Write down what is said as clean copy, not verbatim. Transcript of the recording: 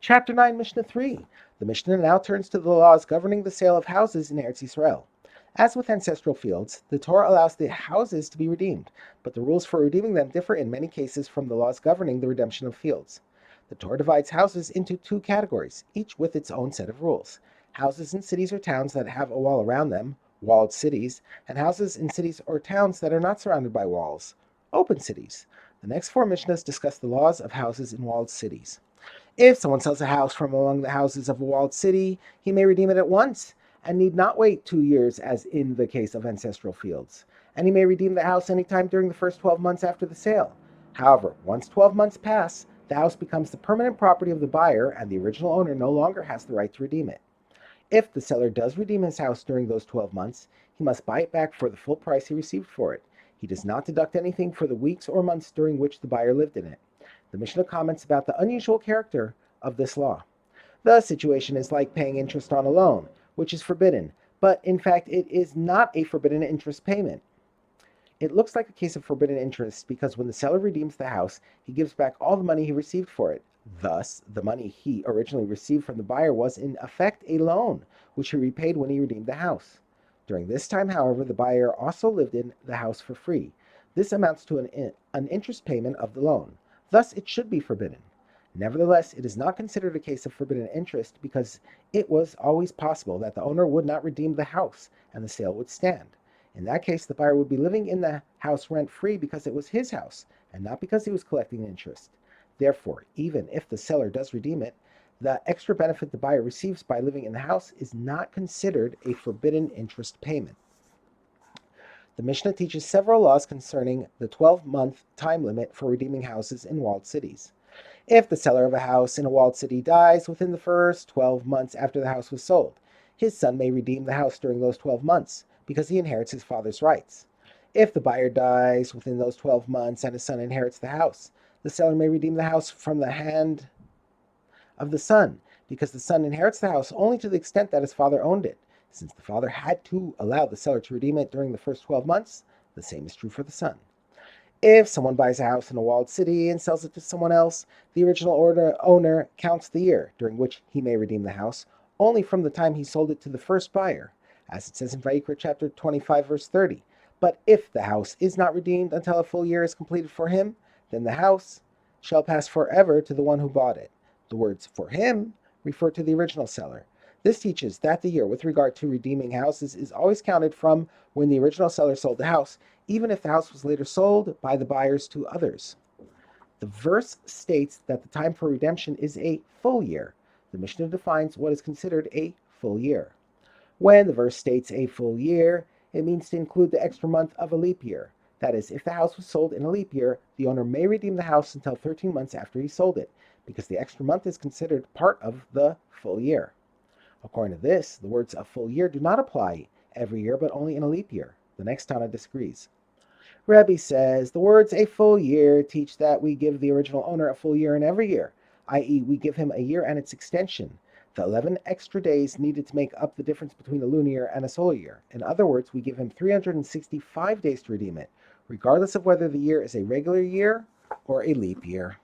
Chapter 9, Mishnah 3. The Mishnah now turns to the laws governing the sale of houses in Eretz Yisrael. As with ancestral fields, the Torah allows the houses to be redeemed, but the rules for redeeming them differ in many cases from the laws governing the redemption of fields. The Torah divides houses into two categories, each with its own set of rules. Houses in cities or towns that have a wall around them, walled cities, and houses in cities or towns that are not surrounded by walls, open cities. The next four Mishnahs discuss the laws of houses in walled cities. If someone sells a house from among the houses of a walled city, he may redeem it at once and need not wait 2 years as in the case of ancestral fields. And he may redeem the house anytime during the first 12 months after the sale. However, once 12 months pass, the house becomes the permanent property of the buyer and the original owner no longer has the right to redeem it. If the seller does redeem his house during those 12 months, he must buy it back for the full price he received for it. He does not deduct anything for the weeks or months during which the buyer lived in it. The Mishnah comments about the unusual character of this law. The situation is like paying interest on a loan, which is forbidden, but in fact it is not a forbidden interest payment. It looks like a case of forbidden interest because when the seller redeems the house, he gives back all the money he received for it. Thus, the money he originally received from the buyer was in effect a loan, which he repaid when he redeemed the house. During this time, however, the buyer also lived in the house for free. This amounts to an interest payment of the loan. Thus, it should be forbidden. Nevertheless, it is not considered a case of forbidden interest because it was always possible that the owner would not redeem the house and the sale would stand. In that case, the buyer would be living in the house rent-free because it was his house and not because he was collecting interest. Therefore, even if the seller does redeem it, the extra benefit the buyer receives by living in the house is not considered a forbidden interest payment. The Mishnah teaches several laws concerning the 12-month time limit for redeeming houses in walled cities. If the seller of a house in a walled city dies within the first 12 months after the house was sold, his son may redeem the house during those 12 months because he inherits his father's rights. If the buyer dies within those 12 months and his son inherits the house, the seller may redeem the house from the hand of the son because the son inherits the house only to the extent that his father owned it. Since the father had to allow the seller to redeem it during the first 12 months, the same is true for the son. If someone buys a house in a walled city and sells it to someone else, the original owner counts the year during which he may redeem the house only from the time he sold it to the first buyer, as it says in Vayikra chapter 25, verse 30. But if the house is not redeemed until a full year is completed for him, then the house shall pass forever to the one who bought it. The words "for him" refer to the original seller. This teaches that the year with regard to redeeming houses is always counted from when the original seller sold the house, even if the house was later sold by the buyers to others. The verse states that the time for redemption is a full year. The Mishnah defines what is considered a full year. When the verse states a full year, it means to include the extra month of a leap year. That is, if the house was sold in a leap year, the owner may redeem the house until 13 months after he sold it, because the extra month is considered part of the full year. According to this, the words "a full year" do not apply every year, but only in a leap year. The next Tana disagrees. Rebbe says the words "a full year" teach that we give the original owner a full year in every year, i.e., we give him a year and its extension, the 11 extra days needed to make up the difference between a lunar year and a solar year. In other words, we give him 365 days to redeem it, regardless of whether the year is a regular year or a leap year.